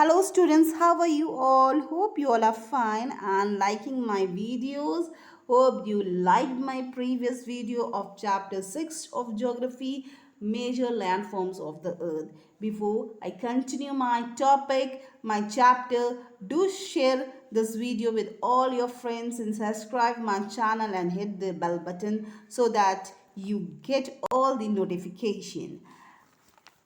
Hello students, how are you all? Hope you all are fine and liking my videos. Hope you liked my previous video of chapter 6 of geography, major landforms of the earth. Before I continue my topic, my chapter, do share this video with all your friends and subscribe my channel and hit the bell button so that you get all the notification.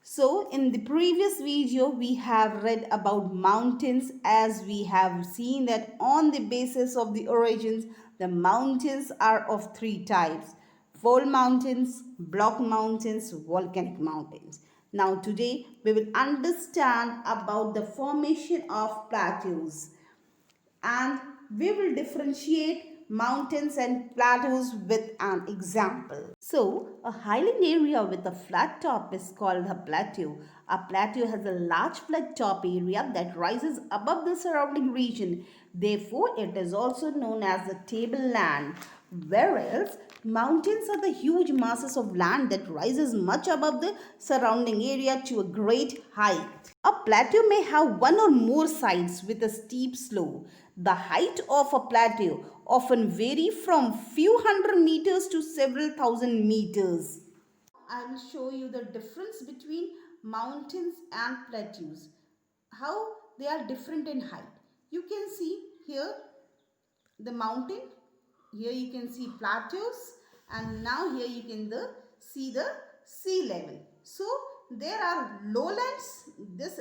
So in the previous video, we have read about mountains, as we have seen that on the basis of the origins, the mountains are of three types: fold mountains, block mountains, volcanic mountains. Now today we will understand about the formation of plateaus, and we will differentiate mountains and plateaus with an example. So, a highland area with a flat top is called a plateau. A plateau has a large flat top area that rises above the surrounding region. Therefore, it is also known as the tableland. Whereas mountains are the huge masses of land that rises much above the surrounding area to a great height. A plateau may have one or more sides with a steep slope. The height of a plateau often vary from few hundred meters to several thousand meters. I will show you the difference between mountains and plateaus. How they are different in height. You can see here the mountain, here you can see plateaus, and now here you can see the sea level. So there are lowlands. This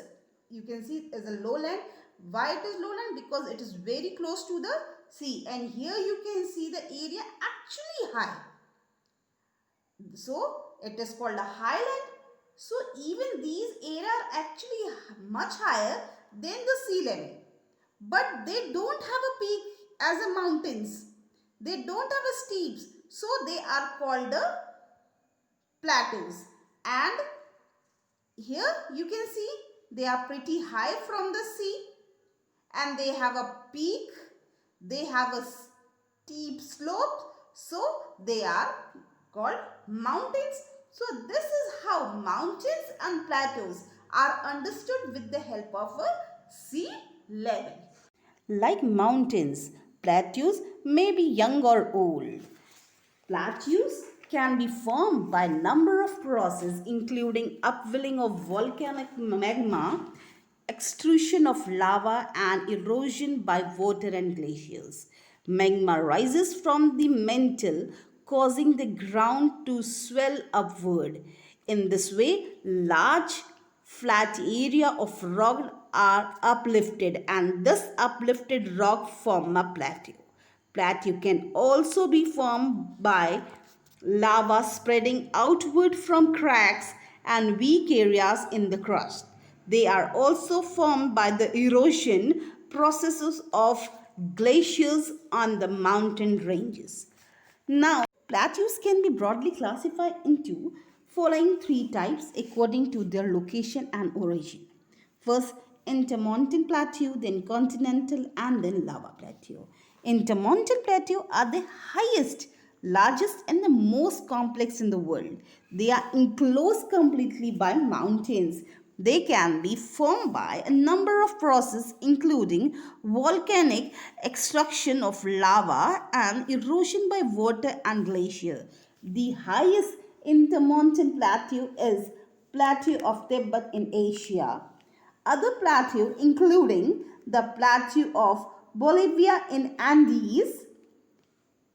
you can see is a lowland. Why it is lowland? Because it is very close to the sea, and here you can see the area actually high. So it is called a highland. So even these areas are actually much higher than the sea level, but they don't have a peak as a mountains. They don't have a steeps, so they are called the plateaus. And here you can see they are pretty high from the sea, and they have a peak, they have a steep slope, so they are called mountains. So this is how mountains and plateaus are understood with the help of a sea level. Like mountains, plateaus may be young or old. Plateaus can be formed by a number of processes including upwelling of volcanic magma, extrusion of lava, and erosion by water and glaciers. Magma rises from the mantle, causing the ground to swell upward. In this way, large flat area of rock are uplifted, and this uplifted rock form a plateau. Plateau can also be formed by lava spreading outward from cracks and weak areas in the crust. They are also formed by the erosion processes of glaciers on the mountain ranges. Now, plateaus can be broadly classified into following three types according to their location and origin. First, intermountain plateau, then continental, and then lava plateau. Intermountain plateau are the highest, largest, and the most complex in the world. They are enclosed completely by mountains. They can be formed by a number of processes including volcanic extraction of lava and erosion by water and glacier. The highest intermountain plateau is Plateau of Tibet in Asia. Other plateaus including the Plateau of Bolivia in Andes,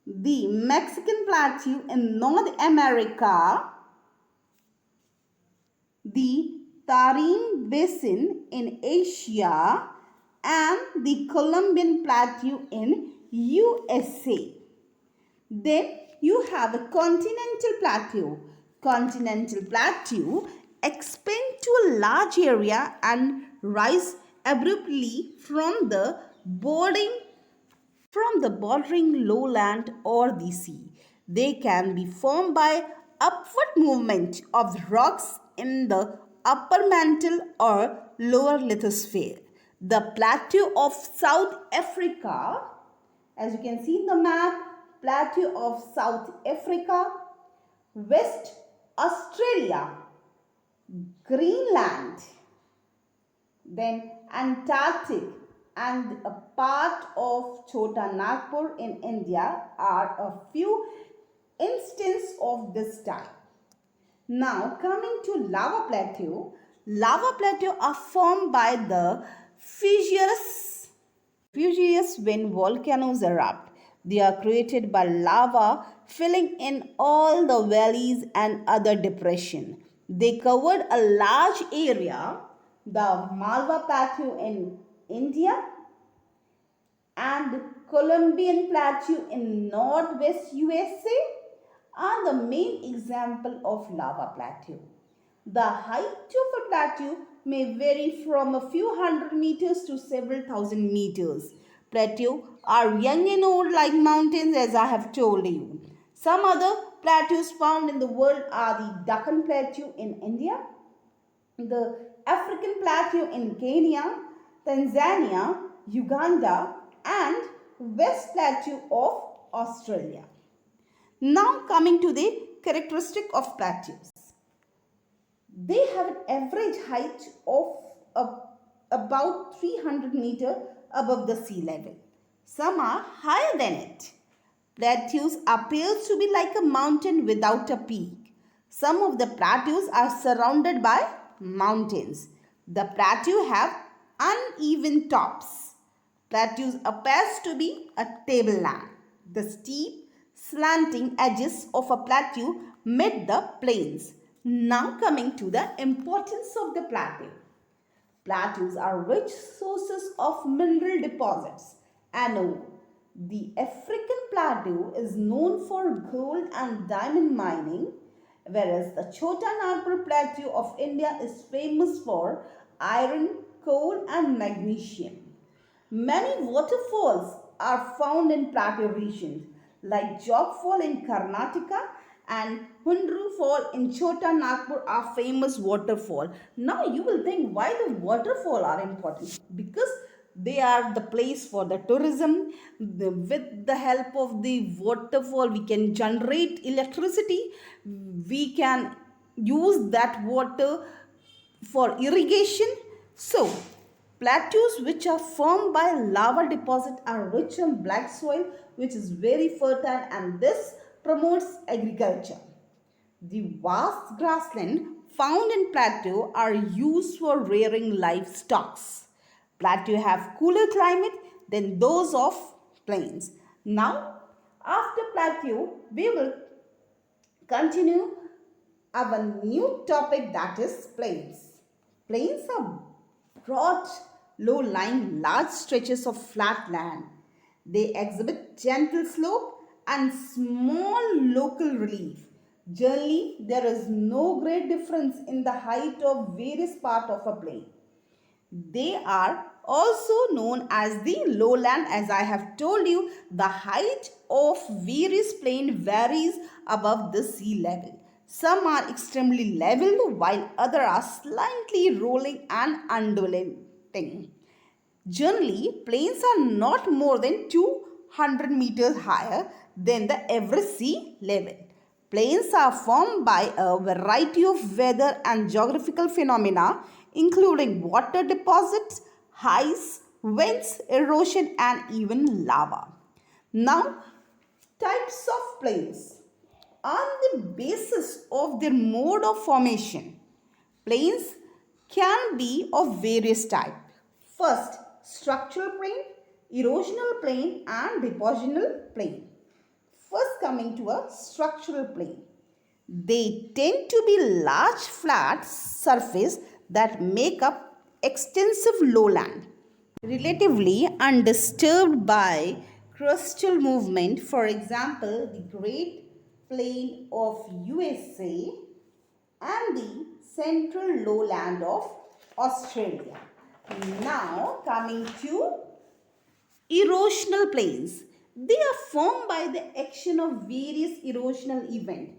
the Mexican Plateau in North America, the Tarim Basin in Asia, and the Colombian Plateau in USA. Then you have a continental plateau. Continental plateau expand to a large area and rise abruptly from the bordering lowland or the sea. They can be formed by upward movement of the rocks in the upper mantle or lower lithosphere. The plateau of South Africa, as you can see in the map, Plateau of South Africa, West Australia, Greenland, then Antarctic, and a part of Chota Nagpur in India are a few instances of this type. Now coming to lava plateau are formed by the fissures when volcanoes erupt. They are created by lava filling in all the valleys and other depression. They covered a large area, the Malwa Plateau in India and Columbian Plateau in northwest USA are the main example of lava plateau. The height of a plateau may vary from a few hundred meters to several thousand meters. Plateaus are young and old like mountains, as I have told you. Some other plateaus found in the world are the Deccan Plateau in India, the African Plateau in Kenya, Tanzania, Uganda, and West Plateau of Australia. Now coming to the characteristic of plateaus. They have an average height of about 300 meters above the sea level. Some are higher than it. Plateaus appear to be like a mountain without a peak. Some of the plateaus are surrounded by mountains. The plateaus have uneven tops. Plateaus appears to be a tableland. The steep, slanting edges of a plateau meet the plains. Now coming to the importance of the plateau. Plateaus are rich sources of mineral deposits and ore. The African plateau is known for gold and diamond mining, whereas the Chota Nagpur plateau of India is famous for iron, coal and magnesium. Many waterfalls are found in plateau regions like Jog Fall in Karnataka and Hundru Fall in Chota Nagpur are famous waterfall. Now you will think why the waterfall are important, because they are the place for the tourism. With the help of the waterfall we can generate electricity, we can use that water for irrigation. So plateaus which are formed by lava deposit are rich in black soil which is very fertile, and this promotes agriculture. The vast grassland found in plateau are used for rearing livestock. Plateau have cooler climate than those of plains. Now, after plateau, we will continue our new topic, that is plains. Plains are broad, low-lying, large stretches of flat land. They exhibit gentle slope and small local relief. Generally, there is no great difference in the height of various parts of a plain. They are also known as the lowland. As I have told you, the height of various plains varies above the sea level. Some are extremely level while others are slightly rolling and undulating. Generally, plains are not more than 200 meters higher than the average sea level. Plains are formed by a variety of weather and geographical phenomena, including water deposits, ice, winds, erosion, and even lava. Now, types of plains. On the basis of their mode of formation, plains can be of various types. First, structural plain, erosional plain and depositional plain. First coming to a structural plain. They tend to be large flat surface that make up extensive lowland, relatively undisturbed by crustal movement. For example, the Great Plain of USA and the central lowland of Australia. Now coming to erosional plains. They are formed by the action of various erosional events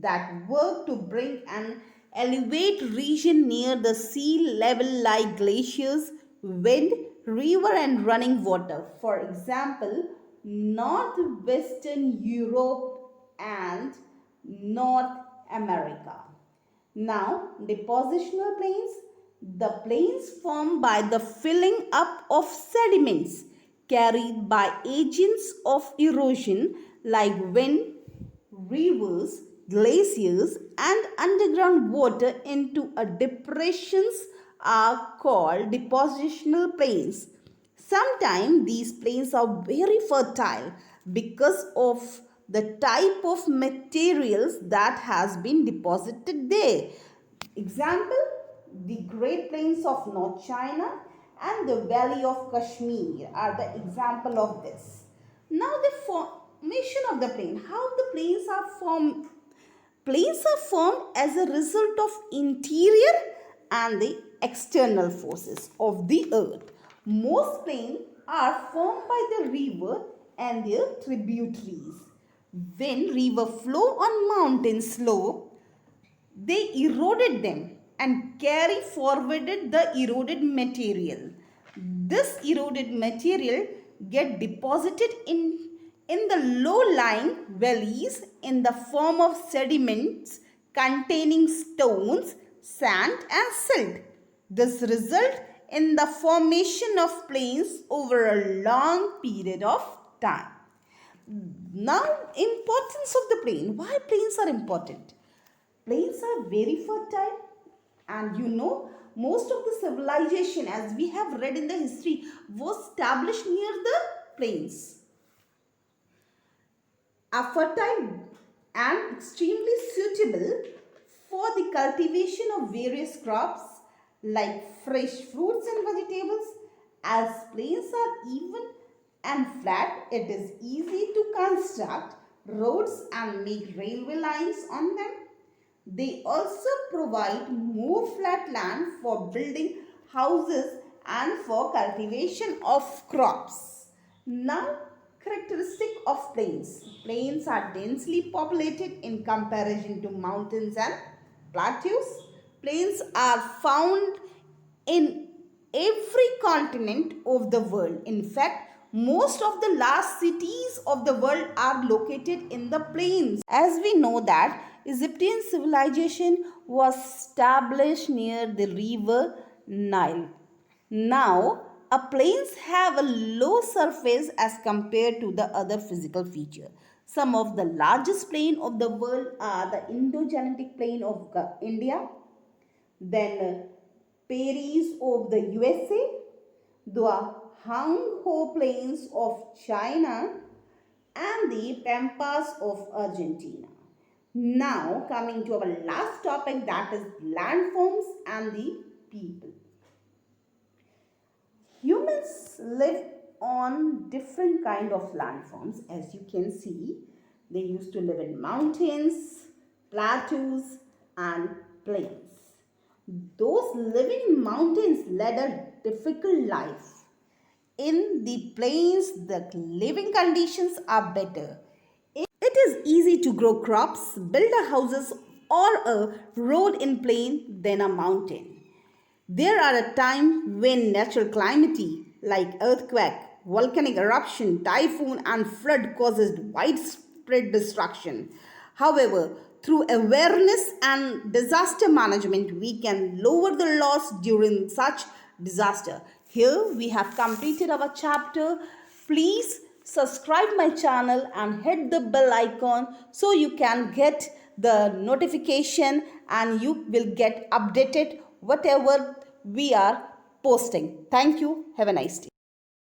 that work to bring an elevated region near the sea level like glaciers, wind, river and running water. For example, northwestern Europe and North America. Now, depositional plains. The plains form by the filling up of sediments carried by agents of erosion like wind, rivers, glaciers, and underground water into a depressions are called depositional plains. Sometimes these plains are very fertile because of the type of materials that has been deposited there. Example, the Great Plains of North China and the Valley of Kashmir are the example of this. Now the formation of the plain. How the plains are formed? Plains are formed as a result of interior and the external forces of the earth. Most plains are formed by the river and their tributaries. When river flow on mountain slope, they eroded them and carry forwarded the eroded material. This eroded material get deposited in the low-lying valleys in the form of sediments containing stones, sand and silt. This result in the formation of plains over a long period of time. Now, importance of the plain. Why plains are important? Plains are very fertile, and most of the civilization, as we have read in the history, was established near the plains. Are fertile and extremely suitable for the cultivation of various crops like fresh fruits and vegetables. As plains are even and flat, it is easy to construct roads and make railway lines on them. They also provide more flat land for building houses and for cultivation of crops. Now, characteristic of plains. Plains are densely populated in comparison to mountains and plateaus. Plains are found in every continent of the world. In fact, most of the large cities of the world are located in the plains. As we know that Egyptian civilization was established near the river Nile. Now, a plains have a low surface as compared to the other physical feature. Some of the largest plain of the world are the Indo-Gangetic plain of India, then Prairies of the USA, the Hangho Plains of China, and the Pampas of Argentina. Now coming to our last topic, that is landforms and the people. Humans live on different kind of landforms. As you can see, they used to live in mountains, plateaus and plains. Those living in mountains led a difficult life. In the plains, the living conditions are better. It is easy to grow crops, build a houses or a road in plain than a mountain. There are a time when natural calamity like earthquake, volcanic eruption, typhoon and flood causes widespread destruction. However, through awareness and disaster management, we can lower the loss during such disaster. Here we have completed our chapter. Please subscribe my channel and hit the bell icon so you can get the notification and you will get updated whatever we are posting. Thank you. Have a nice day.